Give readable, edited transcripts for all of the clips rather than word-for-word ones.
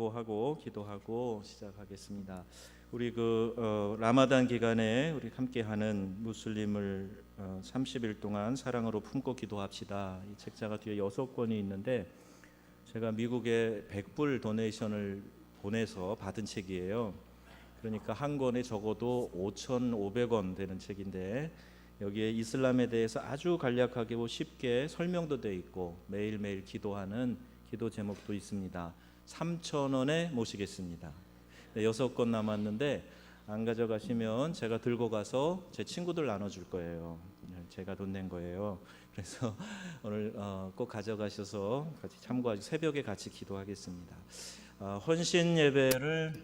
중보하고 기도하고 시작하겠습니다. 우리 라마단 기간에 우리 함께하는 무슬림을 30일 동안 사랑으로 품고 기도합시다. 이 책자가 뒤에 6권이 있는데 제가 미국에 100불 도네이션을 보내서 받은 책이에요. 그러니까 한 권에 적어도 5,500원 되는 책인데 여기에 이슬람에 대해서 아주 간략하게 쉽게 설명도 되어 있고 매일매일 기도하는 기도 제목도 있습니다. 3,000원에 모시겠습니다. 6권 남았는데 안 가져가시면 제가 들고 가서 제 친구들 나눠줄 거예요. 제가 돈 낸 거예요. 그래서 오늘 꼭 가져가셔서 같이 참고하시고 새벽에 같이 기도하겠습니다. 헌신 예배를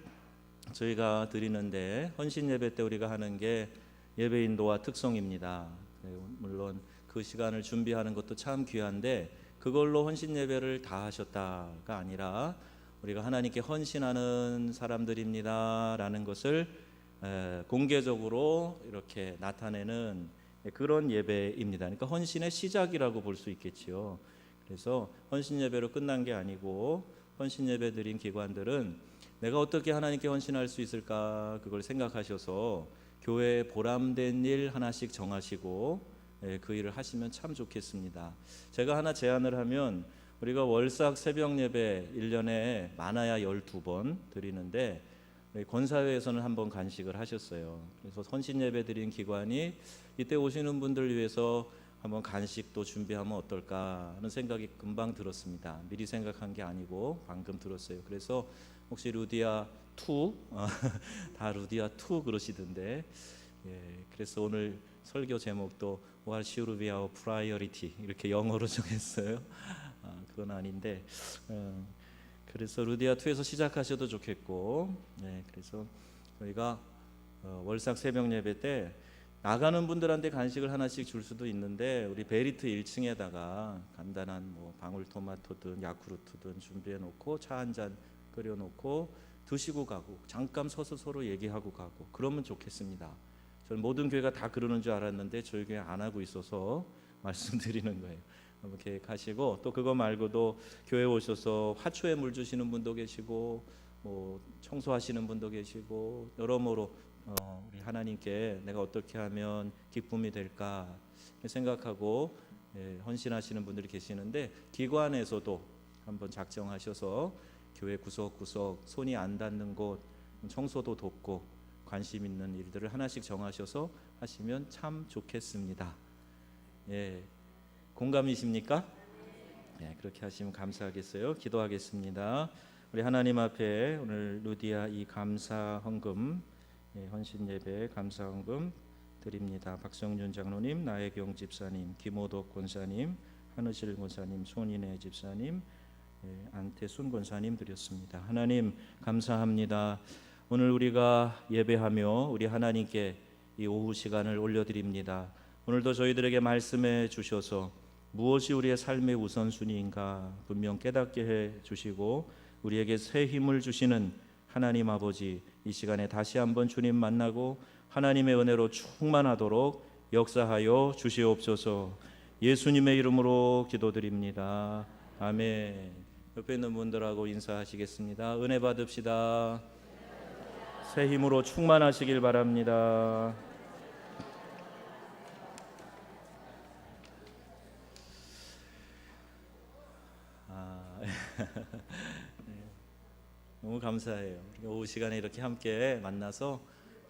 저희가 드리는데 헌신 예배 때 우리가 하는 게 예배 인도와 특송입니다. 물론 그 시간을 준비하는 것도 참 귀한데 그걸로 헌신 예배를 다 하셨다가 아니라 우리가 하나님께 헌신하는 사람들입니다라는 것을 공개적으로 이렇게 나타내는 그런 예배입니다. 그러니까 헌신의 시작이라고 볼 수 있겠지요. 그래서 헌신 예배로 끝난 게 아니고 헌신 예배 드린 기관들은 내가 어떻게 하나님께 헌신할 수 있을까 그걸 생각하셔서 교회에 보람된 일 하나씩 정하시고 그 일을 하시면 참 좋겠습니다. 제가 하나 제안을 하면 우리가 월삭 새벽 예배 1년에 많아야 12번 드리는데 권사회에서는 한번 간식을 하셨어요. 그래서 헌신 예배 드린 기관이 이때 오시는 분들 위해서 한번 간식도 준비하면 어떨까 하는 생각이 금방 들었습니다. 미리 생각한 게 아니고 방금 들었어요. 그래서 혹시 루디아 2 다 루디아 2 그러시던데 그래서 오늘 설교 제목도 What should be our priority 이렇게 영어로 정했어요. 그건 아닌데 그래서 루디아 2에서 시작하셔도 좋겠고 그래서 저희가 월삭 새벽 예배 때 나가는 분들한테 간식을 하나씩 줄 수도 있는데 우리 베리트 1층에다가 간단한 방울토마토든 야쿠르트든 준비해 놓고 차 한 잔 끓여 놓고 드시고 가고 잠깐 서서 서로 얘기하고 가고 그러면 좋겠습니다. 저는 모든 교회가 다 그러는 줄 알았는데 저희 교회 안 하고 있어서 말씀드리는 거예요. 한번 계획하시고 또 그거 말고도 교회 오셔서 화초에 물 주시는 분도 계시고 청소하시는 분도 계시고 여러모로 우리 하나님께 내가 어떻게 하면 기쁨이 될까 생각하고 헌신하시는 분들이 계시는데 기관에서도 한번 작정하셔서 교회 구석구석 손이 안 닿는 곳 청소도 돕고 관심 있는 일들을 하나씩 정하셔서 하시면 참 좋겠습니다. 공감이십니까? 그렇게 하시면 감사하겠어요. 기도하겠습니다. 우리 하나님 앞에 오늘 루디아 이 감사 헌금 헌신 예배 감사 헌금 드립니다. 박성윤 장로님, 나혜경 집사님, 김호덕 권사님, 한우실 권사님, 손인혜 집사님, 안태순 권사님 드렸습니다. 하나님 감사합니다. 오늘 우리가 예배하며 우리 하나님께 이 오후 시간을 올려드립니다. 오늘도 저희들에게 말씀해 주셔서 무엇이 우리의 삶의 우선순위인가 분명 깨닫게 해 주시고 우리에게 새 힘을 주시는 하나님 아버지 이 시간에 다시 한번 주님 만나고 하나님의 은혜로 충만하도록 역사하여 주시옵소서. 예수님의 이름으로 기도드립니다. 아멘. 옆에 있는 분들하고 인사하시겠습니다. 은혜 받읍시다. 새 힘으로 충만하시길 바랍니다. 너무 감사해요. 오후 시간에 이렇게 함께 만나서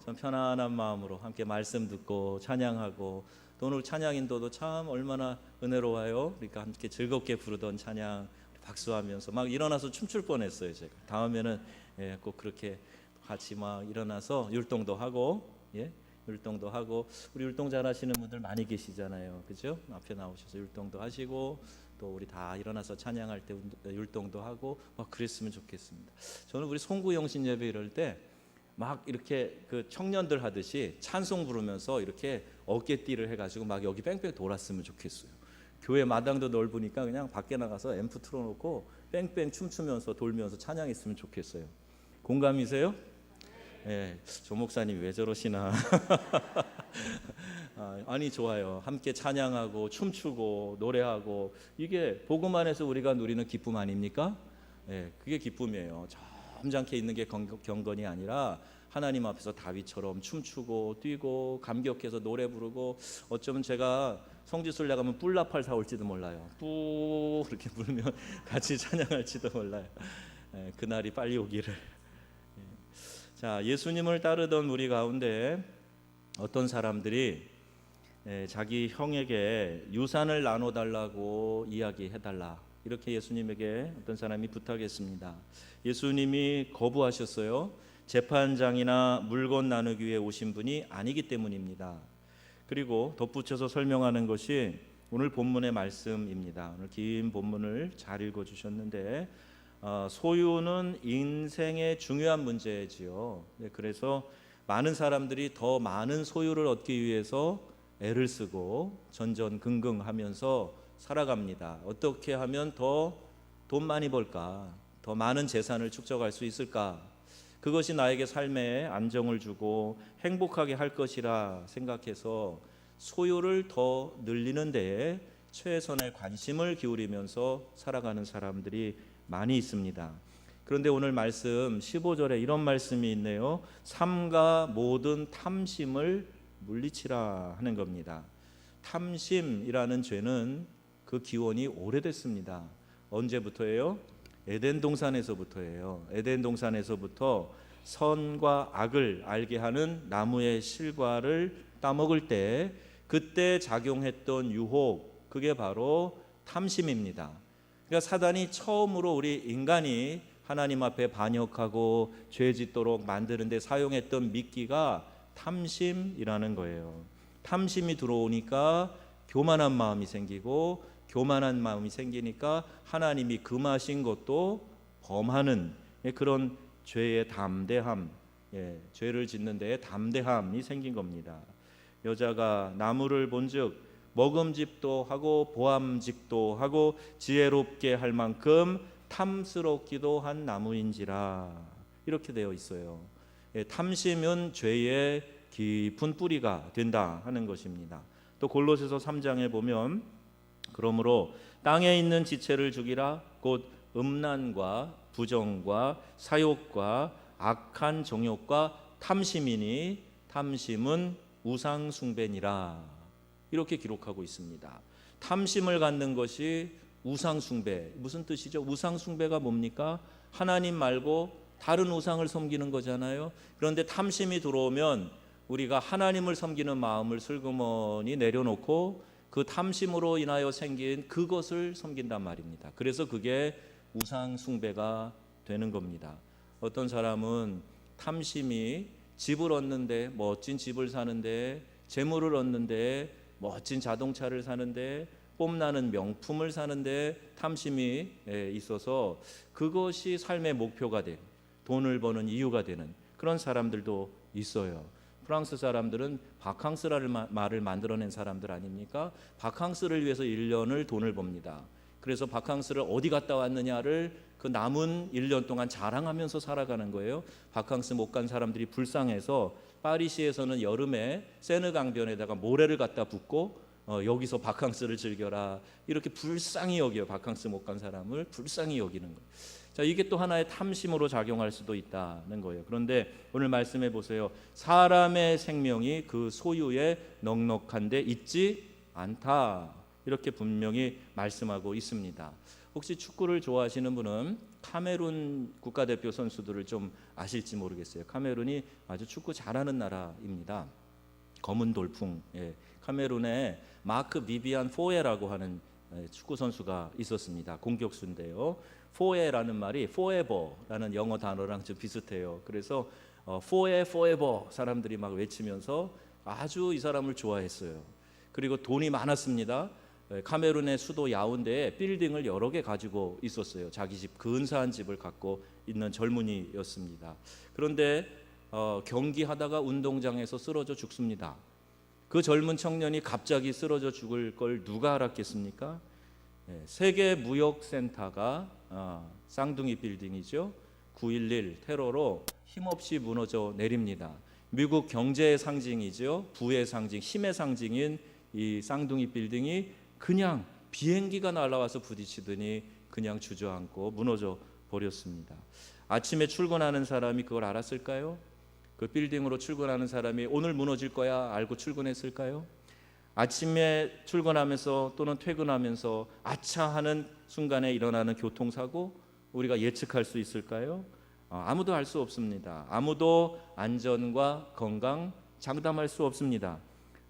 참 편안한 마음으로 함께 말씀 듣고 찬양하고 또 오늘 찬양 인도도 참 얼마나 은혜로워요. 그러니까 함께 즐겁게 부르던 찬양 박수하면서 막 일어나서 춤출 뻔했어요. 제가 다음에는 꼭 그렇게 같이 막 일어나서 율동도 하고 율동도 하고 우리 율동 잘하시는 분들 많이 계시잖아요. 그죠? 앞에 나오셔서 율동도 하시고 또 우리 다 일어나서 찬양할 때 율동도 하고 막 그랬으면 좋겠습니다. 저는 우리 송구영신 예배 이럴 때 막 이렇게 그 청년들 하듯이 찬송 부르면서 이렇게 어깨띠를 해가지고 막 여기 뺑뺑 돌았으면 좋겠어요. 교회 마당도 넓으니까 그냥 밖에 나가서 앰프 틀어놓고 뺑뺑 춤추면서 돌면서 찬양했으면 좋겠어요. 공감이세요? 조 목사님 왜 저러시나. 아니 좋아요. 함께 찬양하고 춤추고 노래하고 이게 복음 안에서 우리가 누리는 기쁨 아닙니까? 그게 기쁨이에요. 점잖게 있는 게 경건이 아니라 하나님 앞에서 다윗처럼 춤추고 뛰고 감격해서 노래 부르고, 어쩌면 제가 성지순례 가면 뿔나팔 사올지도 몰라요. 뿌 이렇게 부르면 같이 찬양할지도 몰라요. 그날이 빨리 오기를. 자, 예수님을 따르던 우리 가운데 어떤 사람들이 자기 형에게 유산을 나눠달라고 이야기해달라, 이렇게 예수님에게 어떤 사람이 부탁했습니다. 예수님이 거부하셨어요. 재판장이나 물건 나누기 위해 오신 분이 아니기 때문입니다. 그리고 덧붙여서 설명하는 것이 오늘 본문의 말씀입니다. 오늘 긴 본문을 잘 읽어주셨는데, 소유는 인생의 중요한 문제지요. 그래서 많은 사람들이 더 많은 소유를 얻기 위해서 애를 쓰고 전전긍긍하면서 살아갑니다. 어떻게 하면 더 돈 많이 벌까? 더 많은 재산을 축적할 수 있을까? 그것이 나에게 삶에 안정을 주고 행복하게 할 것이라 생각해서 소유를 더 늘리는 데에 최선의 관심을 기울이면서 살아가는 사람들이 많이 있습니다. 그런데 오늘 말씀 15절에 이런 말씀이 있네요. 삼가 모든 탐심을 물리치라 하는 겁니다. 탐심이라는 죄는 그 기원이 오래됐습니다. 언제부터예요? 에덴 동산에서부터예요. 에덴 동산에서부터 선과 악을 알게 하는 나무의 실과를 따먹을 때 그때 작용했던 유혹, 그게 바로 탐심입니다. 그러니까 사단이 처음으로 우리 인간이 하나님 앞에 반역하고 죄 짓도록 만드는 데 사용했던 미끼가 탐심이라는 거예요. 탐심이 들어오니까 교만한 마음이 생기고, 교만한 마음이 생기니까 하나님이 금하신 것도 범하는 그런 죄의 담대함, 죄를 짓는 데에 담대함이 생긴 겁니다. 여자가 나무를 본즉 먹음직도 하고 보암직도 하고 지혜롭게 할 만큼 탐스럽기도 한 나무인지라, 이렇게 되어 있어요. 탐심은 죄의 깊은 뿌리가 된다 하는 것입니다. 또 골로새서 3장에 보면, 그러므로 땅에 있는 지체를 죽이라, 곧 음란과 부정과 사욕과 악한 정욕과 탐심이니 탐심은 우상 숭배니라, 이렇게 기록하고 있습니다. 탐심을 갖는 것이 우상 숭배. 무슨 뜻이죠? 우상 숭배가 뭡니까? 하나님 말고 다른 우상을 섬기는 거잖아요. 그런데 탐심이 들어오면 우리가 하나님을 섬기는 마음을 슬그머니 내려놓고 그 탐심으로 인하여 생긴 그것을 섬긴단 말입니다. 그래서 그게 우상 숭배가 되는 겁니다. 어떤 사람은 탐심이 집을 얻는데, 멋진 집을 사는데, 재물을 얻는데, 멋진 자동차를 사는데, 뽐나는 명품을 사는데 탐심이 있어서 그것이 삶의 목표가 된, 돈을 버는 이유가 되는 그런 사람들도 있어요. 프랑스 사람들은 바캉스라는 말을 만들어낸 사람들 아닙니까? 바캉스를 위해서 1년을 돈을 법니다. 그래서 바캉스를 어디 갔다 왔느냐를 그 남은 1년 동안 자랑하면서 살아가는 거예요. 바캉스 못 간 사람들이 불쌍해서 파리시에서는 여름에 세느 강변에다가 모래를 갖다 붓고 여기서 바캉스를 즐겨라, 이렇게 불쌍히 여겨요. 바캉스 못 간 사람을 불쌍히 여기는 거예요. 자, 이게 또 하나의 탐심으로 작용할 수도 있다는 거예요. 그런데 오늘 말씀해 보세요. 사람의 생명이 그 소유에 넉넉한데 있지 않다, 이렇게 분명히 말씀하고 있습니다. 혹시 축구를 좋아하시는 분은 카메룬 국가대표 선수들을 좀 아실지 모르겠어요. 카메룬이 아주 축구 잘하는 나라입니다. 검은 돌풍. 카메룬에 마크 비비안 포에라고 하는 축구 선수가 있었습니다. 공격수인데요. 포에라는 말이 forever라는 영어 단어랑 좀 비슷해요. 그래서 forever 사람들이 막 외치면서 아주 이 사람을 좋아했어요. 그리고 돈이 많았습니다. 카메룬의 수도 야운데에 빌딩을 여러 개 가지고 있었어요. 자기 집, 근사한 집을 갖고 있는 젊은이였습니다. 그런데 경기하다가 운동장에서 쓰러져 죽습니다. 그 젊은 청년이 갑자기 쓰러져 죽을 걸 누가 알았겠습니까? 세계무역센터가 쌍둥이 빌딩이죠. 9.11 테러로 힘없이 무너져 내립니다. 미국 경제의 상징이죠. 부의 상징, 힘의 상징인 이 쌍둥이 빌딩이 그냥 비행기가 날아와서 부딪히더니 그냥 주저앉고 무너져 버렸습니다. 아침에 출근하는 사람이 그걸 알았을까요? 그 빌딩으로 출근하는 사람이 오늘 무너질 거야 알고 출근했을까요? 아침에 출근하면서 또는 퇴근하면서 아차 하는 순간에 일어나는 교통사고 우리가 예측할 수 있을까요? 아무도 알 수 없습니다. 아무도 안전과 건강 장담할 수 없습니다.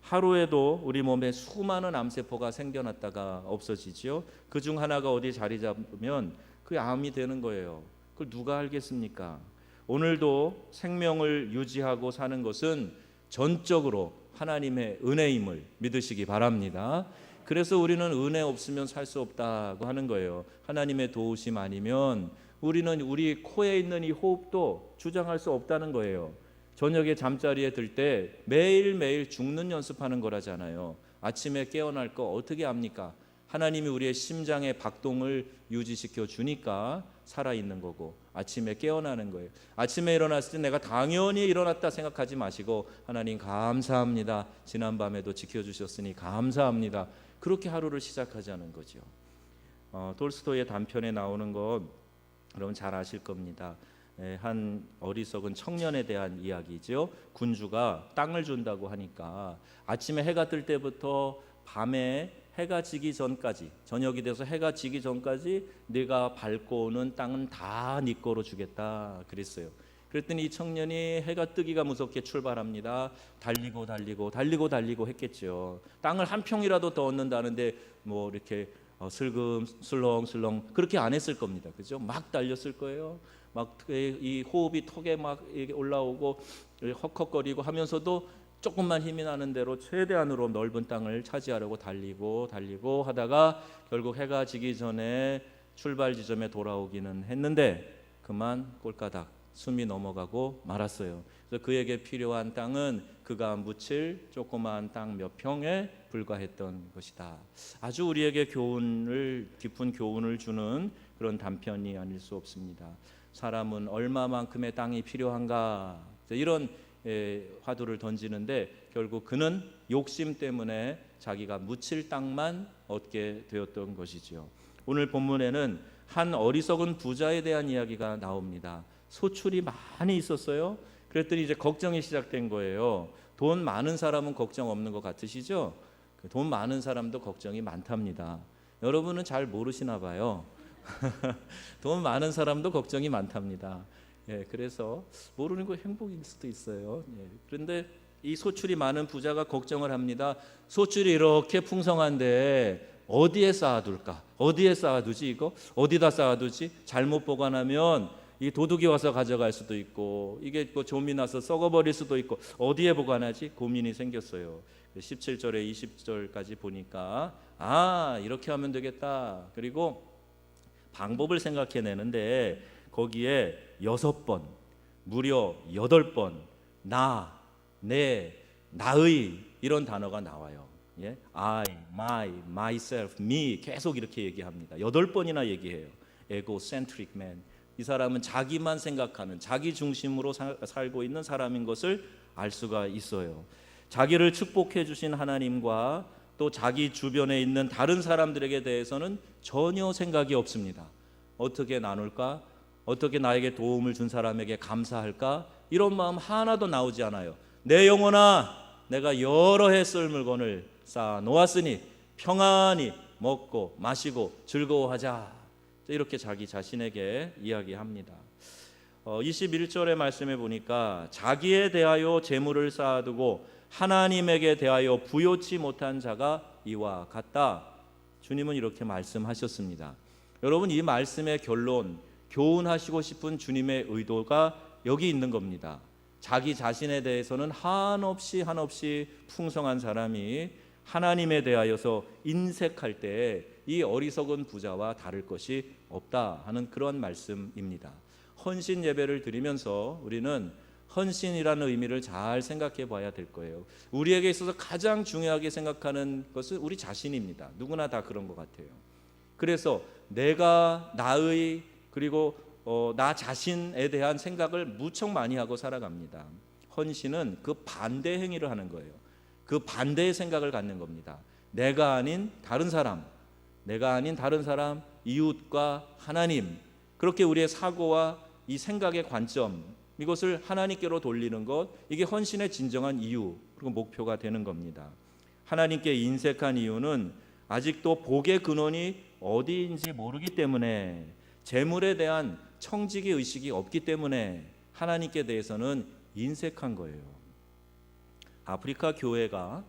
하루에도 우리 몸에 수많은 암세포가 생겨났다가 없어지죠. 그중 하나가 어디 자리 잡으면 그게 암이 되는 거예요. 그걸 누가 알겠습니까? 오늘도 생명을 유지하고 사는 것은 전적으로 하나님의 은혜임을 믿으시기 바랍니다. 그래서 우리는 은혜 없으면 살 수 없다고 하는 거예요. 하나님의 도우심 아니면 우리는 우리 코에 있는 이 호흡도 주장할 수 없다는 거예요. 저녁에 잠자리에 들 때 매일매일 죽는 연습하는 거라잖아요. 아침에 깨어날 거 어떻게 압니까? 하나님이 우리의 심장의 박동을 유지시켜 주니까 살아있는 거고 아침에 깨어나는 거예요. 아침에 일어났을 때 내가 당연히 일어났다 생각하지 마시고 하나님 감사합니다. 지난밤에도 지켜주셨으니 감사합니다. 그렇게 하루를 시작하자는 거죠. 톨스토이의 단편에 나오는 것 여러분 잘 아실 겁니다. 한 어리석은 청년에 대한 이야기죠. 군주가 땅을 준다고 하니까 아침에 해가 뜰 때부터 밤에 해가 지기 전까지, 저녁이 돼서 해가 지기 전까지 네가 밟고 오는 땅은 다 네 거로 주겠다 그랬어요. 그랬더니 이 청년이 해가 뜨기가 무섭게 출발합니다. 달리고 했겠죠. 땅을 한 평이라도 더 얻는다는데 뭐 이렇게 슬금 슬렁슬렁 그렇게 안 했을 겁니다. 그죠? 막 달렸을 거예요. 막 이 호흡이 턱에 막 올라오고 헉헉거리고 하면서도 조금만 힘이 나는 대로 최대한으로 넓은 땅을 차지하려고 달리고 하다가 결국 해가 지기 전에 출발 지점에 돌아오기는 했는데 그만 꼴까닥 숨이 넘어가고 말았어요. 그래서 그에게 필요한 땅은 그가 묻힐 조그마한 땅 몇 평에 불과했던 것이다. 아주 우리에게 깊은 교훈을 주는 그런 단편이 아닐 수 없습니다. 사람은 얼마만큼의 땅이 필요한가 이런 화두를 던지는데 결국 그는 욕심 때문에 자기가 묻힐 땅만 얻게 되었던 것이지요. 오늘 본문에는 한 어리석은 부자에 대한 이야기가 나옵니다. 소출이 많이 있었어요. 그랬더니 이제 걱정이 시작된 거예요. 돈 많은 사람은 걱정 없는 것 같으시죠? 돈 많은 사람도 걱정이 많답니다. 여러분은 잘 모르시나 봐요. 돈 많은 사람도 걱정이 많답니다. 그래서 모르는 거 행복일 수도 있어요. 그런데 이 소출이 많은 부자가 걱정을 합니다. 소출이 이렇게 풍성한데 어디에 쌓아둘까? 어디에 쌓아두지 이거? 어디다 쌓아두지? 잘못 보관하면 이 도둑이 와서 가져갈 수도 있고 이게 좀이 나서 썩어버릴 수도 있고 어디에 보관하지? 고민이 생겼어요. 17절에 20절까지 보니까 이렇게 하면 되겠다. 그리고 방법을 생각해내는데 거기에 6번, 무려 8번 나, 내, 나의 이런 단어가 나와요. I, my, myself, me 계속 이렇게 얘기합니다. 8번이나 얘기해요. egocentric man. 이 사람은 자기만 생각하는 자기 중심으로 살고 있는 사람인 것을 알 수가 있어요. 자기를 축복해 주신 하나님과 또 자기 주변에 있는 다른 사람들에게 대해서는 전혀 생각이 없습니다. 어떻게 나눌까? 어떻게 나에게 도움을 준 사람에게 감사할까? 이런 마음 하나도 나오지 않아요. 내 영혼아, 내가 여러 해 쓸 물건을 쌓아 놓았으니 평안히 먹고 마시고 즐거워하자. 이렇게 자기 자신에게 이야기합니다. 21절의 말씀에 보니까 자기에 대하여 재물을 쌓아두고 하나님에게 대하여 부요치 못한 자가 이와 같다. 주님은 이렇게 말씀하셨습니다. 여러분, 이 말씀의 결론, 교훈하시고 싶은 주님의 의도가 여기 있는 겁니다. 자기 자신에 대해서는 한없이 풍성한 사람이 하나님에 대하여서 인색할 때 이 어리석은 부자와 다를 것이 없다 하는 그런 말씀입니다. 헌신 예배를 드리면서 우리는 헌신이라는 의미를 잘 생각해 봐야 될 거예요. 우리에게 있어서 가장 중요하게 생각하는 것은 우리 자신입니다. 누구나 다 그런 것 같아요. 그래서 내가 나의 그리고 나 자신에 대한 생각을 무척 많이 하고 살아갑니다. 헌신은 그 반대 행위를 하는 거예요. 그 반대의 생각을 갖는 겁니다. 내가 아닌 다른 사람, 이웃과 하나님, 그렇게 우리의 사고와 이 생각의 관점, 이것을 하나님께로 돌리는 것, 이게 헌신의 진정한 이유 그리고 목표가 되는 겁니다. 하나님께 인색한 이유는 아직도 복의 근원이 어디인지 모르기 때문에, 재물에 대한 청지기 의식이 없기 때문에 하나님께 대해서는 인색한 거예요. 아프리카 교회가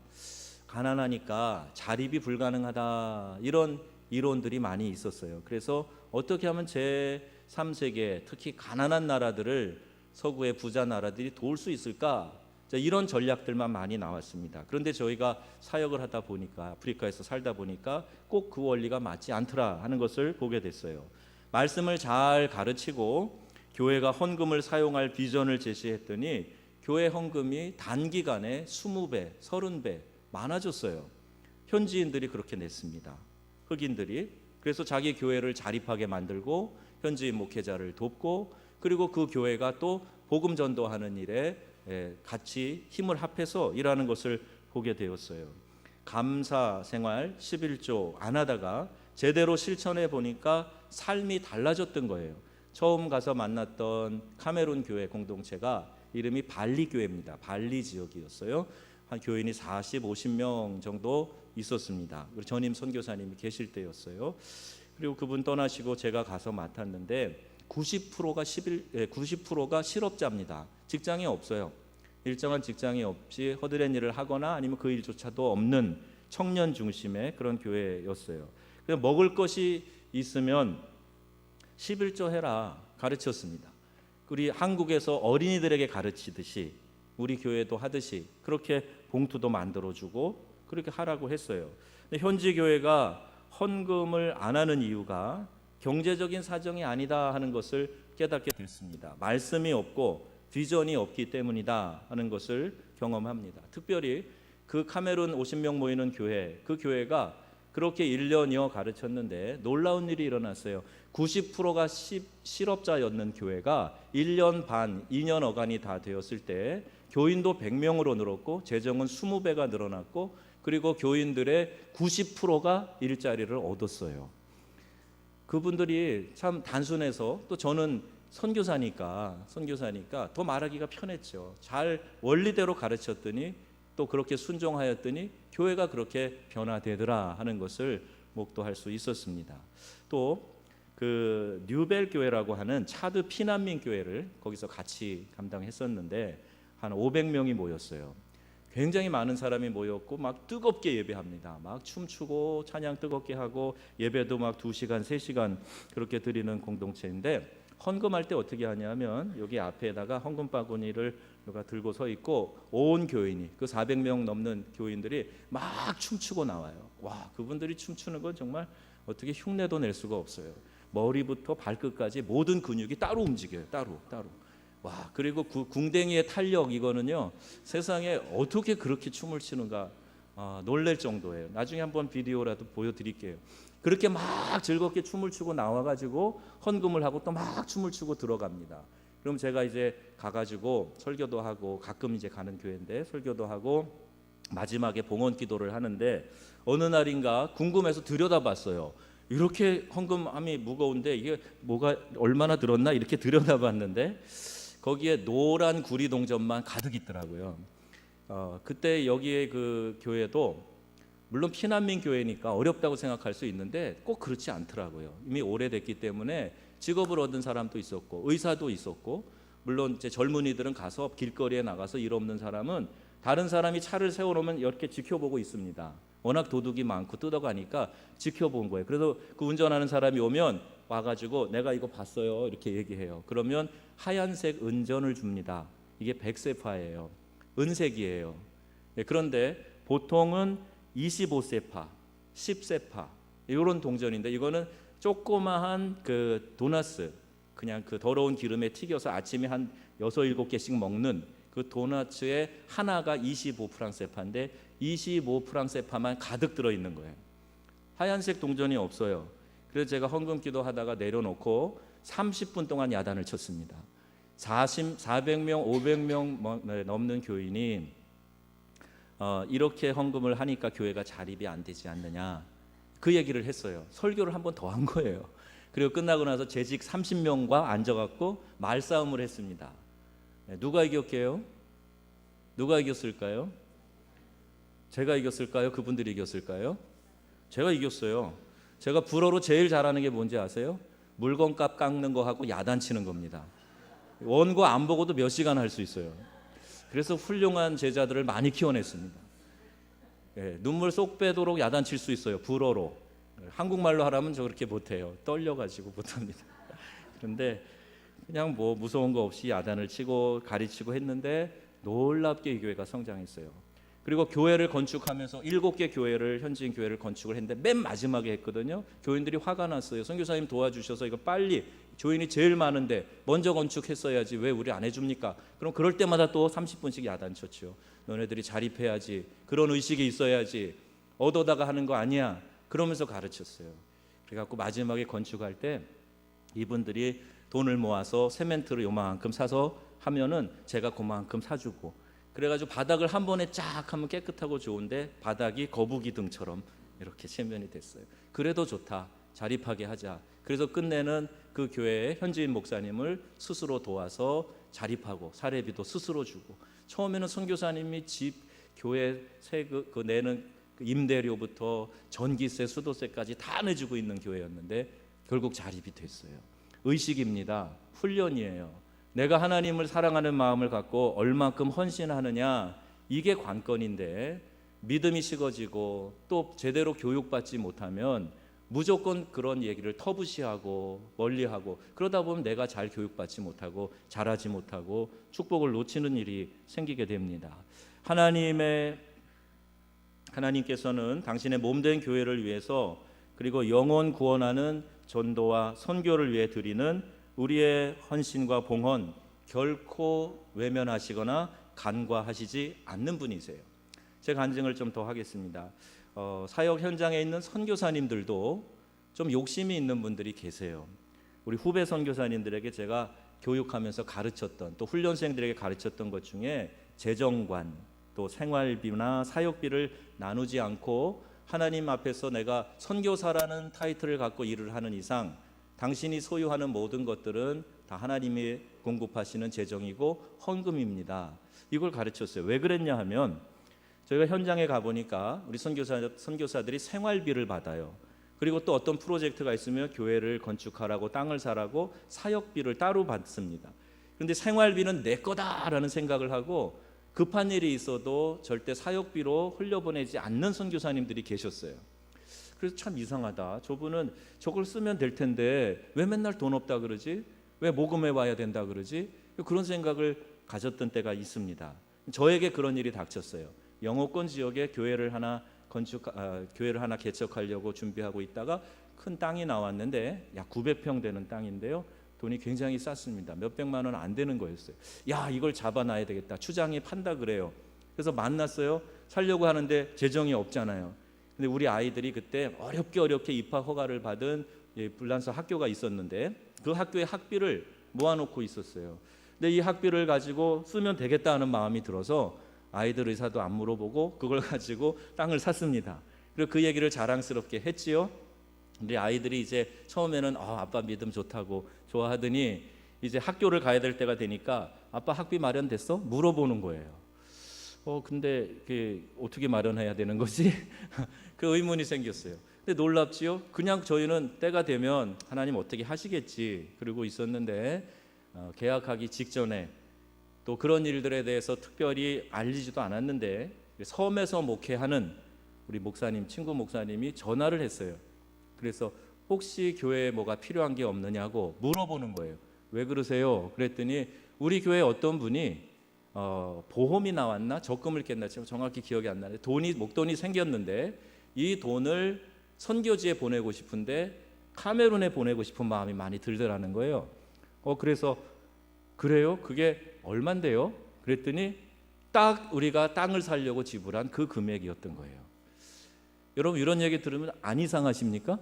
가난하니까 자립이 불가능하다, 이런 이론들이 많이 있었어요. 그래서 어떻게 하면 제3세계, 특히 가난한 나라들을 서구의 부자 나라들이 도울 수 있을까, 이런 전략들만 많이 나왔습니다. 그런데 저희가 사역을 하다 보니까, 아프리카에서 살다 보니까 꼭 그 원리가 맞지 않더라 하는 것을 보게 됐어요. 말씀을 잘 가르치고 교회가 헌금을 사용할 비전을 제시했더니 교회 헌금이 단기간에 20배, 30배 많아졌어요. 현지인들이 그렇게 냈습니다. 흑인들이. 그래서 자기 교회를 자립하게 만들고 현지인 목회자를 돕고, 그리고 그 교회가 또 복음 전도하는 일에 같이 힘을 합해서 일하는 것을 보게 되었어요. 감사 생활 11조 안 하다가 제대로 실천해 보니까 삶이 달라졌던 거예요. 처음 가서 만났던 카메룬 교회 공동체가 이름이 발리 교회입니다. 발리 지역이었어요. 한 교인이 40, 50명 정도 있었습니다. 그리고 전임 선교사님이 계실 때였어요. 그리고 그분 떠나시고 제가 가서 맡았는데 90%가 실업자입니다. 직장이 없어요. 일정한 직장이 없이 허드렛 일을 하거나 아니면 그 일조차도 없는 청년 중심의 그런 교회였어요. 그래서 먹을 것이 있으면 11조 해라 가르쳤습니다. 우리 한국에서 어린이들에게 가르치듯이 우리 교회도 하듯이 그렇게 봉투도 만들어주고 그렇게 하라고 했어요. 근데 현지 교회가 헌금을 안 하는 이유가 경제적인 사정이 아니다 하는 것을 깨닫게 됐습니다. 말씀이 없고 비전이 없기 때문이다 하는 것을 경험합니다. 특별히 그 카메룬 50명 모이는 교회, 그 교회가 그렇게 1년여 가르쳤는데 놀라운 일이 일어났어요. 90%가 실업자였는 교회가 1년 반, 2년 어간이 다 되었을 때 교인도 100명으로 늘었고 재정은 20배가 늘어났고, 그리고 교인들의 90%가 일자리를 얻었어요. 그분들이 참 단순해서, 또 저는 선교사니까 더 말하기가 편했죠. 잘 원리대로 가르쳤더니 또 그렇게 순종하였더니 교회가 그렇게 변화되더라 하는 것을 목도할 수 있었습니다. 또 그 뉴벨 교회라고 하는 차드 피난민 교회를 거기서 같이 감당했었는데 한 500명이 모였어요. 굉장히 많은 사람이 모였고 막 뜨겁게 예배합니다. 막 춤추고 찬양 뜨겁게 하고 예배도 막 2시간, 3시간 그렇게 드리는 공동체인데, 헌금할 때 어떻게 하냐면 여기 앞에다가 헌금 바구니를 누가 들고 서 있고 온 교인이, 그 400명 넘는 교인들이 막 춤추고 나와요. 와, 그분들이 춤추는 건 정말 어떻게 흉내도 낼 수가 없어요. 머리부터 발끝까지 모든 근육이 따로 움직여요. 따로. 와, 그리고 궁뎅이의 탄력, 이거는요 세상에 어떻게 그렇게 춤을 추는가 놀랄 정도예요. 나중에 한번 비디오라도 보여드릴게요. 그렇게 막 즐겁게 춤을 추고 나와가지고 헌금을 하고 또 막 춤을 추고 들어갑니다. 그럼 제가 이제 가가지고 설교도 하고, 가끔 이제 가는 교회인데 설교도 하고 마지막에 봉헌 기도를 하는데, 어느 날인가 궁금해서 들여다봤어요. 이렇게 헌금함이 무거운데 이게 뭐가 얼마나 들었나 이렇게 들여다봤는데 거기에 노란 구리 동전만 가득 있더라고요. 그때 여기에 그 교회도 물론 피난민 교회니까 어렵다고 생각할 수 있는데 꼭 그렇지 않더라고요. 이미 오래됐기 때문에 직업을 얻은 사람도 있었고 의사도 있었고, 물론 이제 젊은이들은 가서 길거리에 나가서 일 없는 사람은 다른 사람이 차를 세워놓으면 이렇게 지켜보고 있습니다. 워낙 도둑이 많고 뜯어가니까 지켜본 거예요. 그래서 그 운전하는 사람이 오면 와가지고 내가 이거 봤어요 이렇게 얘기해요. 그러면 하얀색 은전을 줍니다. 이게 100세파예요. 은색이에요. 그런데 보통은 25세파, 10세파 이런 동전인데, 이거는 조그마한 그 도나스, 그냥 그 더러운 기름에 튀겨서 아침에 한 6, 7개씩 먹는 그 도나츠의 하나가 25프랑세파인데 25프랑세파만 가득 들어있는 거예요. 하얀색 동전이 없어요. 그래서 제가 헌금 기도하다가 내려놓고 30분 동안 야단을 쳤습니다. 400명, 500명 넘는 교인이 이렇게 헌금을 하니까 교회가 자립이 안 되지 않느냐, 그 얘기를 했어요. 설교를 한 번 더 한 거예요. 그리고 끝나고 나서 재직 30명과 앉아갖고 말싸움을 했습니다. 누가 이겼게요? 누가 이겼을까요? 제가 이겼을까요? 그분들이 이겼을까요? 제가 이겼어요. 제가 불어로 제일 잘하는 게 뭔지 아세요? 물건값 깎는 거하고 야단치는 겁니다. 원고 안 보고도 몇 시간 할 수 있어요. 그래서 훌륭한 제자들을 많이 키워냈습니다. 눈물 쏙 빼도록 야단칠 수 있어요. 불어로. 한국말로 하라면 저 그렇게 못해요. 떨려가지고 못합니다. 그런데 그냥 뭐 무서운 거 없이 야단을 치고 가르치고 했는데 놀랍게 이 교회가 성장했어요. 그리고 교회를 건축하면서 7개 교회를 현지인 교회를 건축을 했는데 맨 마지막에 했거든요. 교인들이 화가 났어요. 선교사님 도와주셔서 이거 빨리, 교인이 제일 많은데 먼저 건축했어야지 왜 우리 안 해줍니까? 그럼 그럴 때마다 또 30분씩 야단쳤죠. 너네들이 자립해야지, 그런 의식이 있어야지, 얻어다가 하는 거 아니야, 그러면서 가르쳤어요. 그래갖고 마지막에 건축할 때 이분들이 돈을 모아서 세멘트를 요만큼 사서 하면은 제가 그만큼 사주고, 그래가지고 바닥을 한 번에 쫙 하면 깨끗하고 좋은데 바닥이 거북이 등처럼 이렇게 세면이 됐어요. 그래도 좋다, 자립하게 하자. 그래서 끝내는 그 교회의 현지인 목사님을 스스로 도와서 자립하고 사례비도 스스로 주고, 처음에는 선교사님이 집 교회 세금 그 내는 임대료부터 전기세, 수도세까지 다 내주고 있는 교회였는데 결국 자립이 됐어요. 의식입니다. 훈련이에요. 내가 하나님을 사랑하는 마음을 갖고 얼만큼 헌신하느냐, 이게 관건인데 믿음이 식어지고 또 제대로 교육받지 못하면 무조건 그런 얘기를 터부시하고 멀리하고, 그러다 보면 내가 잘 교육받지 못하고 잘하지 못하고 축복을 놓치는 일이 생기게 됩니다. 하나님께서는 당신의 몸된 교회를 위해서, 그리고 영혼 구원하는 전도와 선교를 위해 드리는 우리의 헌신과 봉헌 결코 외면하시거나 간과하시지 않는 분이세요. 제 간증을 좀 더 하겠습니다. 사역 현장에 있는 선교사님들도 좀 욕심이 있는 분들이 계세요. 우리 후배 선교사님들에게 제가 교육하면서 가르쳤던, 또 훈련생들에게 가르쳤던 것 중에 재정관, 또 생활비나 사역비를 나누지 않고 하나님 앞에서 내가 선교사라는 타이틀을 갖고 일을 하는 이상 당신이 소유하는 모든 것들은 다 하나님이 공급하시는 재정이고 헌금입니다. 이걸 가르쳤어요. 왜 그랬냐 하면, 저희가 현장에 가보니까 우리 선교사들이 생활비를 받아요. 그리고 또 어떤 프로젝트가 있으면 교회를 건축하라고 땅을 사라고 사역비를 따로 받습니다. 그런데 생활비는 내 거다라는 생각을 하고 급한 일이 있어도 절대 사역비로 흘려보내지 않는 선교사님들이 계셨어요. 그래서 참 이상하다, 저분은 저걸 쓰면 될 텐데 왜 맨날 돈 없다 그러지? 왜 모금해 와야 된다 그러지? 그런 생각을 가졌던 때가 있습니다. 저에게 그런 일이 닥쳤어요. 영어권 지역에 교회를 하나 개척하려고 준비하고 있다가 큰 땅이 나왔는데 약 900평 되는 땅인데요, 돈이 굉장히 쌌습니다. 몇백만 원 안 되는 거였어요. 야, 이걸 잡아놔야 되겠다, 추장이 판다 그래요. 그래서 만났어요. 살려고 하는데 재정이 없잖아요. 근데 우리 아이들이 그때 어렵게 입학 허가를 받은 불란서 학교가 있었는데 그 학교의 학비를 모아놓고 있었어요. 근데 이 학비를 가지고 쓰면 되겠다는 마음이 들어서 아이들 의사도 안 물어보고 그걸 가지고 땅을 샀습니다. 그리고 그 얘기를 자랑스럽게 했지요. 근데 아이들이 이제 처음에는 아빠 믿음 좋다고 좋아하더니 이제 학교를 가야 될 때가 되니까 아빠 학비 마련됐어? 물어보는 거예요. 근데 어떻게 마련해야 되는 거지? 그 의문이 생겼어요. 근데 놀랍지요? 그냥 저희는 때가 되면 하나님 어떻게 하시겠지 그러고 있었는데 계약하기 직전에 또 그런 일들에 대해서 특별히 알리지도 않았는데 섬에서 목회하는 우리 목사님, 친구 목사님이 전화를 했어요. 그래서 혹시 교회에 뭐가 필요한 게 없느냐고 물어보는 거예요. 왜 그러세요? 그랬더니 우리 교회 어떤 분이 보험이 나왔나 적금을 깼나 지금 정확히 기억이 안 나는데 목돈이 생겼는데 이 돈을 선교지에 보내고 싶은데 카메룬에 보내고 싶은 마음이 많이 들더라는 거예요. 그래서 그래요? 그게 얼만데요? 그랬더니 딱 우리가 땅을 사려고 지불한 그 금액이었던 거예요. 여러분 이런 얘기 들으면 안 이상하십니까?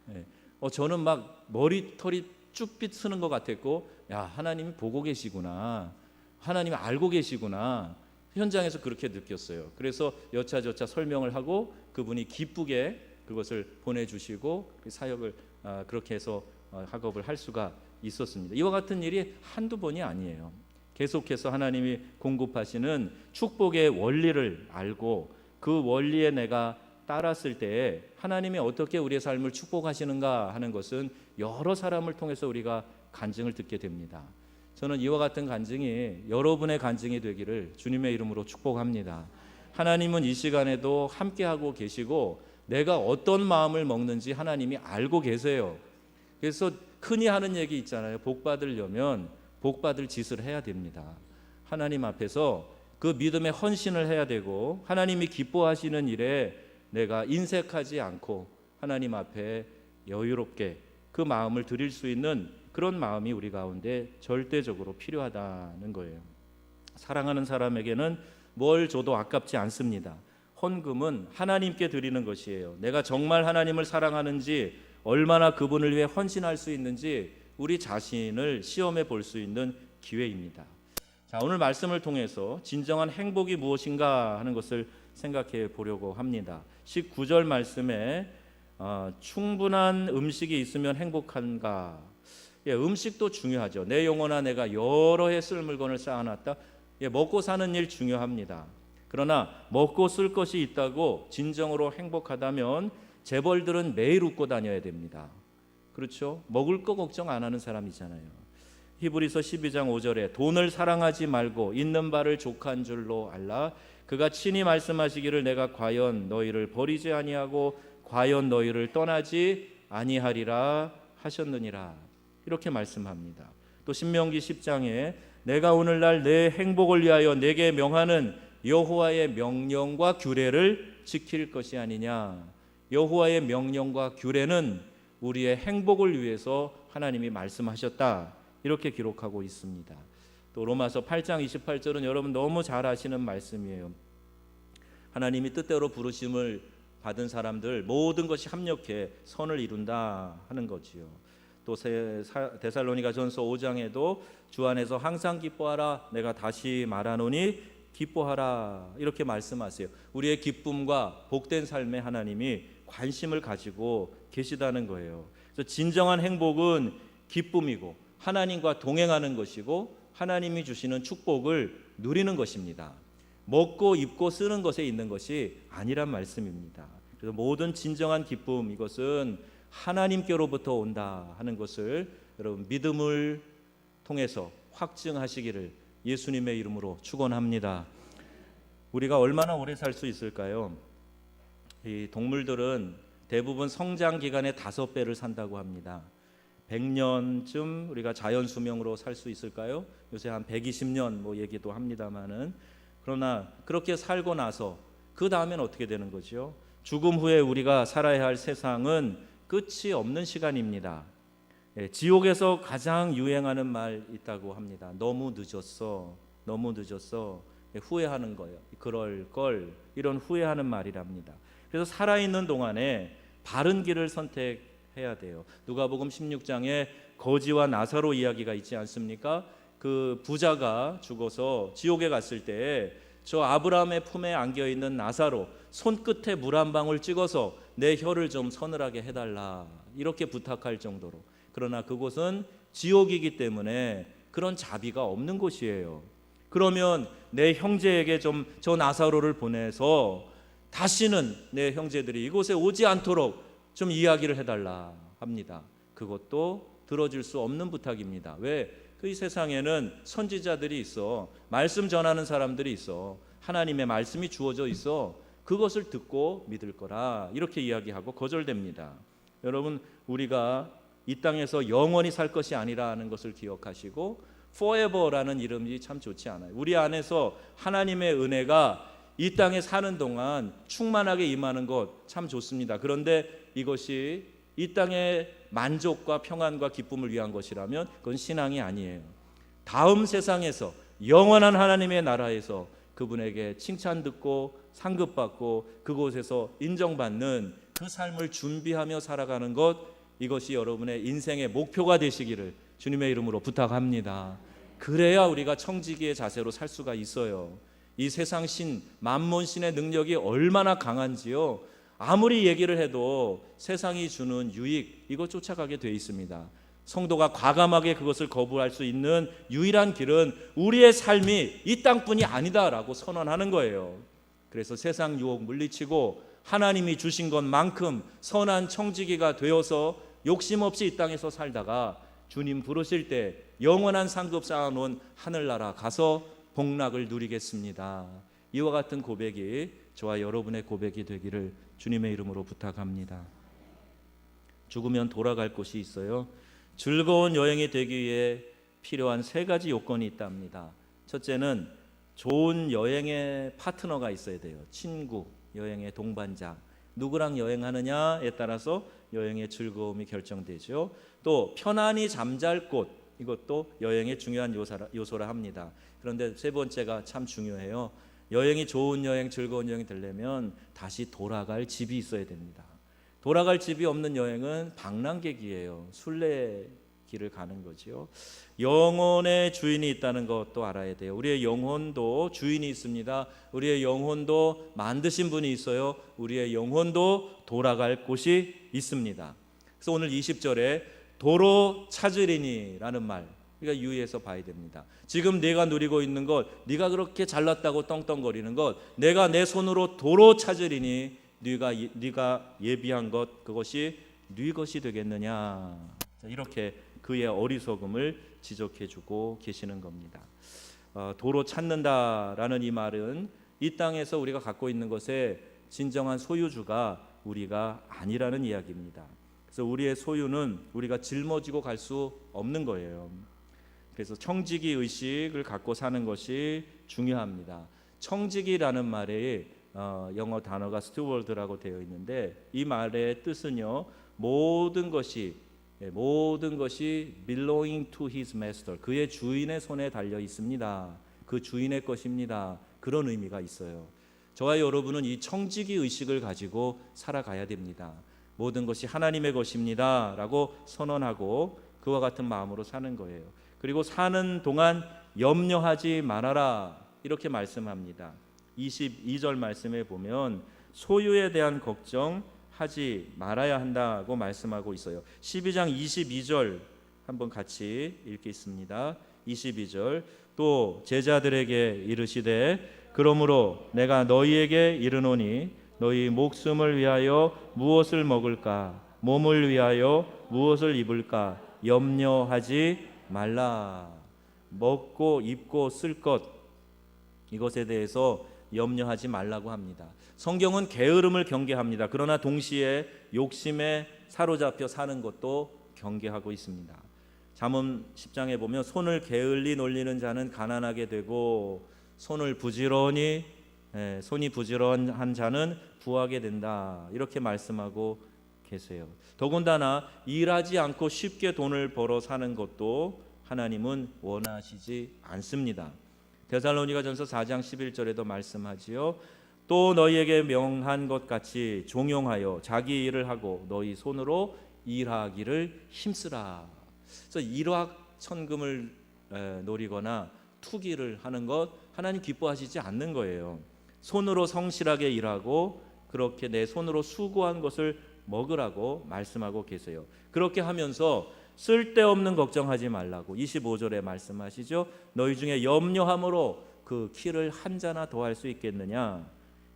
네. 저는 막 머리털이 쭈삣 쓰는 것 같았고, 야, 하나님이 보고 계시구나, 하나님이 알고 계시구나, 현장에서 그렇게 느꼈어요. 그래서 여차저차 설명을 하고 그분이 기쁘게 그것을 보내주시고 사역을 그렇게 해서 학업을 할 수가 있었습니다. 이와 같은 일이 한두 번이 아니에요. 계속해서 하나님이 공급하시는 축복의 원리를 알고 그 원리에 내가 따랐을 때 하나님이 어떻게 우리의 삶을 축복하시는가 하는 것은 여러 사람을 통해서 우리가 간증을 듣게 됩니다. 저는 이와 같은 간증이 여러분의 간증이 되기를 주님의 이름으로 축복합니다. 하나님은 이 시간에도 함께하고 계시고 내가 어떤 마음을 먹는지 하나님이 알고 계세요. 그래서 흔히 하는 얘기 있잖아요. 복 받으려면 복 받을 짓을 해야 됩니다. 하나님 앞에서 그 믿음의 헌신을 해야 되고 하나님이 기뻐하시는 일에 내가 인색하지 않고 하나님 앞에 여유롭게 그 마음을 드릴 수 있는 그런 마음이 우리 가운데 절대적으로 필요하다는 거예요. 사랑하는 사람에게는 뭘 줘도 아깝지 않습니다. 헌금은 하나님께 드리는 것이에요. 내가 정말 하나님을 사랑하는지 얼마나 그분을 위해 헌신할 수 있는지 우리 자신을 시험해 볼 수 있는 기회입니다. 자, 오늘 말씀을 통해서 진정한 행복이 무엇인가 하는 것을 생각해 보려고 합니다. 19절 말씀에 충분한 음식이 있으면 행복한가? 음식도 중요하죠. 내 영혼아 내가 여러 해 쓸 물건을 쌓아놨다. 먹고 사는 일 중요합니다. 그러나 먹고 쓸 것이 있다고 진정으로 행복하다면 재벌들은 매일 웃고 다녀야 됩니다. 그렇죠? 먹을 거 걱정 안 하는 사람이잖아요. 히브리서 12장 5절에 돈을 사랑하지 말고 있는 바를 족한 줄로 알라. 그가 친히 말씀하시기를 내가 과연 너희를 버리지 아니하고 과연 너희를 떠나지 아니하리라 하셨느니라. 이렇게 말씀합니다. 또 신명기 10장에 내가 오늘날 내 행복을 위하여 내게 명하는 여호와의 명령과 규례를 지킬 것이 아니냐. 여호와의 명령과 규례는 우리의 행복을 위해서 하나님이 말씀하셨다. 이렇게 기록하고 있습니다. 또 로마서 8장 28절은 여러분 너무 잘 아시는 말씀이에요. 하나님이 뜻대로 부르심을 받은 사람들 모든 것이 합력해 선을 이룬다 하는 거지요. 또 데살로니가전서 5장에도 주 안에서 항상 기뻐하라. 내가 다시 말하노니 기뻐하라. 이렇게 말씀하세요. 우리의 기쁨과 복된 삶에 하나님이 관심을 가지고 계시다는 거예요. 그래서 진정한 행복은 기쁨이고 하나님과 동행하는 것이고 하나님이 주시는 축복을 누리는 것입니다. 먹고 입고 쓰는 것에 있는 것이 아니란 말씀입니다. 그래서 모든 진정한 기쁨 이것은 하나님께로부터 온다 하는 것을 여러분 믿음을 통해서 확증하시기를 예수님의 이름으로 축원합니다. 우리가 얼마나 오래 살 수 있을까요? 이 동물들은 대부분 성장 기간의 5배를 산다고 합니다. 100년쯤 우리가 자연 수명으로 살 수 있을까요? 요새 한 120년 뭐 얘기도 합니다만은 그러나 그렇게 살고 나서 그 다음엔 어떻게 되는 거죠? 죽음 후에 우리가 살아야 할 세상은 끝이 없는 시간입니다. 지옥에서 가장 유행하는 말 있다고 합니다. 너무 늦었어. 너무 늦었어. 후회하는 거예요. 그럴 걸. 이런 후회하는 말이랍니다. 그래서 살아있는 동안에 바른 길을 선택해야 돼요. 누가복음 16장에 거지와 나사로 이야기가 있지 않습니까? 그 부자가 죽어서 지옥에 갔을 때 저 아브라함의 품에 안겨있는 나사로 손끝에 물 한 방울 찍어서 내 혀를 좀 서늘하게 해달라 이렇게 부탁할 정도로. 그러나 그곳은 지옥이기 때문에 그런 자비가 없는 곳이에요. 그러면 내 형제에게 좀 저 나사로를 보내서 다시는 내 형제들이 이곳에 오지 않도록 좀 이야기를 해달라 합니다. 그것도 들어줄 수 없는 부탁입니다. 왜? 그 세상에는 선지자들이 있어. 말씀 전하는 사람들이 있어. 하나님의 말씀이 주어져 있어. 그것을 듣고 믿을 거라. 이렇게 이야기하고 거절됩니다. 여러분, 우리가 이 땅에서 영원히 살 것이 아니라는 것을 기억하시고 forever라는 이름이 참 좋지 않아요. 우리 안에서 하나님의 은혜가 이 땅에 사는 동안 충만하게 임하는 것 참 좋습니다. 그런데 이것이 이 땅의 만족과 평안과 기쁨을 위한 것이라면 그건 신앙이 아니에요. 다음 세상에서 영원한 하나님의 나라에서 그분에게 칭찬 듣고 상급받고 그곳에서 인정받는 그 삶을 준비하며 살아가는 것, 이것이 여러분의 인생의 목표가 되시기를 주님의 이름으로 부탁합니다. 그래야 우리가 청지기의 자세로 살 수가 있어요. 이 세상 신, 만몬신의 능력이 얼마나 강한지요. 아무리 얘기를 해도 세상이 주는 유익 이거 쫓아가게 돼 있습니다. 성도가 과감하게 그것을 거부할 수 있는 유일한 길은 우리의 삶이 이 땅뿐이 아니다라고 선언하는 거예요. 그래서 세상 유혹 물리치고 하나님이 주신 것만큼 선한 청지기가 되어서 욕심 없이 이 땅에서 살다가 주님 부르실 때 영원한 상급 쌓아놓은 하늘나라 가서 복락을 누리겠습니다. 이와 같은 고백이 저와 여러분의 고백이 되기를 주님의 이름으로 부탁합니다. 죽으면 돌아갈 곳이 있어요. 즐거운 여행이 되기 위해 필요한 3가지 요건이 있답니다. 첫째는 좋은 여행의 파트너가 있어야 돼요. 친구, 여행의 동반자. 누구랑 여행하느냐에 따라서 여행의 즐거움이 결정되죠. 또 편안히 잠잘 곳, 이것도 여행의 중요한 요소라 합니다. 그런데 3번째가 참 중요해요. 여행이 좋은 여행, 즐거운 여행이 되려면 다시 돌아갈 집이 있어야 됩니다. 돌아갈 집이 없는 여행은 방랑객이에요. 순례길을 가는 거죠. 영혼의 주인이 있다는 것도 알아야 돼요. 우리의 영혼도 주인이 있습니다. 우리의 영혼도 만드신 분이 있어요. 우리의 영혼도 돌아갈 곳이 있습니다. 그래서 오늘 20절에 도로 찾으리니라는 말, 우리가 유의해서 봐야 됩니다. 지금 네가 누리고 있는 것, 네가 그렇게 잘났다고 떵떵거리는 것, 내가 내 손으로 도로 찾으리니 네가 예비한 것, 그것이 네 것이 되겠느냐. 이렇게 그의 어리석음을 지적해주고 계시는 겁니다. 도로 찾는다라는 이 말은 이 땅에서 우리가 갖고 있는 것의 진정한 소유주가 우리가 아니라는 이야기입니다. 그래서 우리의 소유는 우리가 짊어지고 갈 수 없는 거예요. 그래서 청지기 의식을 갖고 사는 것이 중요합니다. 청지기라는 말에 영어 단어가 스튜어드라고 되어 있는데 이 말의 뜻은요, 모든 것이 belonging to his master, 그의 주인의 손에 달려 있습니다. 그 주인의 것입니다. 그런 의미가 있어요. 저와 여러분은 이 청지기 의식을 가지고 살아가야 됩니다. 모든 것이 하나님의 것입니다 라고 선언하고 그와 같은 마음으로 사는 거예요. 그리고 사는 동안 염려하지 말아라 이렇게 말씀합니다. 22절 말씀에 보면 소유에 대한 걱정하지 말아야 한다고 말씀하고 있어요. 12장 22절 한번 같이 읽겠습니다. 22절 또 제자들에게 이르시되 그러므로 내가 너희에게 이르노니 너희 목숨을 위하여 무엇을 먹을까 몸을 위하여 무엇을 입을까 염려하지 말라. 먹고 입고 쓸 것 이것에 대해서 염려하지 말라고 합니다. 성경은 게으름을 경계합니다. 그러나 동시에 욕심에 사로잡혀 사는 것도 경계하고 있습니다. 잠언 10장에 보면 손을 게을리 놀리는 자는 가난하게 되고 손이 부지런한 자는 부하게 된다 이렇게 말씀하고 계세요. 더군다나 일하지 않고 쉽게 돈을 벌어 사는 것도 하나님은 원하시지 않습니다. 데살로니가전서 4장 11절에도 말씀하지요. 또 너희에게 명한 것 같이 종용하여 자기 일을 하고 너희 손으로 일하기를 힘쓰라. 그래서 일확천금을 노리거나 투기를 하는 것 하나님 기뻐하시지 않는 거예요. 손으로 성실하게 일하고 그렇게 내 손으로 수고한 것을 먹으라고 말씀하고 계세요. 그렇게 하면서 쓸데없는 걱정하지 말라고 25절에 말씀하시죠. 너희 중에 염려함으로 그 키를 한 자나 더 할 수 있겠느냐.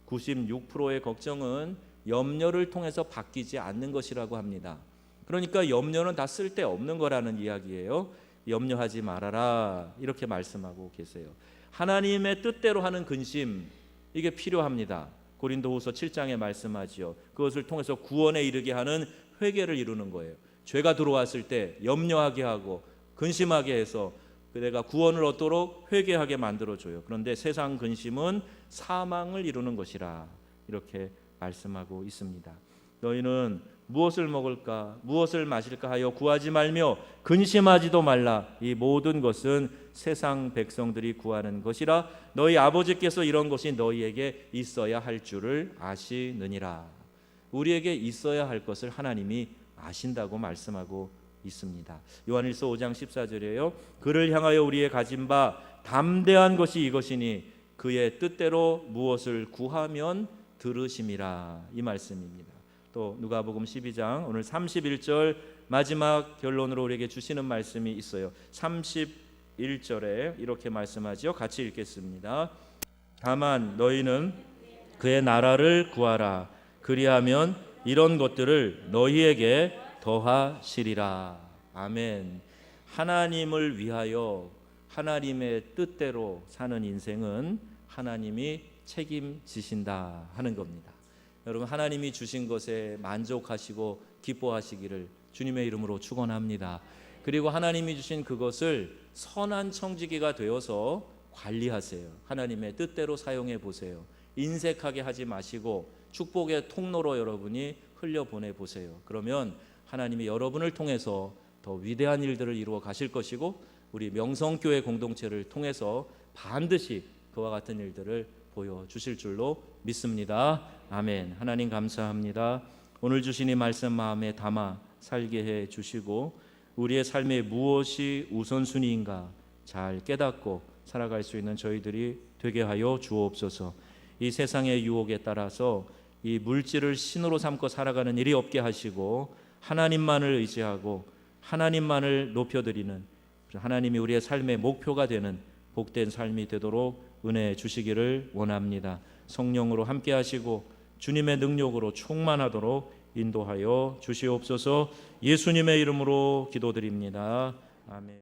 96%의 걱정은 염려를 통해서 바뀌지 않는 것이라고 합니다. 그러니까 염려는 다 쓸데없는 거라는 이야기예요. 염려하지 말아라 이렇게 말씀하고 계세요. 하나님의 뜻대로 하는 근심 이게 필요합니다. 고린도후서 7장에 말씀하지요. 그것을 통해서 구원에 이르게 하는 회개를 이루는 거예요. 죄가 들어왔을 때 염려하게 하고 근심하게 해서 내가 구원을 얻도록 회개하게 만들어줘요. 그런데 세상 근심은 사망을 이루는 것이라 이렇게 말씀하고 있습니다. 너희는 무엇을 먹을까 무엇을 마실까 하여 구하지 말며 근심하지도 말라. 이 모든 것은 세상 백성들이 구하는 것이라 너희 아버지께서 이런 것이 너희에게 있어야 할 줄을 아시느니라. 우리에게 있어야 할 것을 하나님이 아신다고 말씀하고 있습니다. 요한일서 5장 14절이에요. 그를 향하여 우리의 가진 바 담대한 것이 이것이니 그의 뜻대로 무엇을 구하면 들으심이라, 이 말씀입니다. 또 누가복음 12장 오늘 31절 마지막 결론으로 우리에게 주시는 말씀이 있어요. 31절에 이렇게 말씀하지요. 같이 읽겠습니다. 다만 너희는 그의 나라를 구하라. 그리하면 이런 것들을 너희에게 더하시리라. 아멘. 하나님을 위하여 하나님의 뜻대로 사는 인생은 하나님이 책임지신다 하는 겁니다. 여러분, 하나님이 주신 것에 만족하시고 기뻐하시기를 주님의 이름으로 축원합니다. 그리고 하나님이 주신 그것을 선한 청지기가 되어서 관리하세요. 하나님의 뜻대로 사용해 보세요. 인색하게 하지 마시고 축복의 통로로 여러분이 흘려보내 보세요. 그러면 하나님이 여러분을 통해서 더 위대한 일들을 이루어 가실 것이고 우리 명성교회 공동체를 통해서 반드시 그와 같은 일들을 보여주실 줄로 믿습니다. 아멘. 하나님 감사합니다. 오늘 주신 이 말씀 마음에 담아 살게 해 주시고 우리의 삶에 무엇이 우선순위인가 잘 깨닫고 살아갈 수 있는 저희들이 되게 하여 주옵소서. 이 세상의 유혹에 따라서 이 물질을 신으로 삼고 살아가는 일이 없게 하시고 하나님만을 의지하고 하나님만을 높여드리는 하나님이 우리의 삶의 목표가 되는 복된 삶이 되도록 은혜 주시기를 원합니다. 성령으로 함께 하시고 주님의 능력으로 충만하도록 인도하여 주시옵소서. 예수님의 이름으로 기도드립니다. 아멘.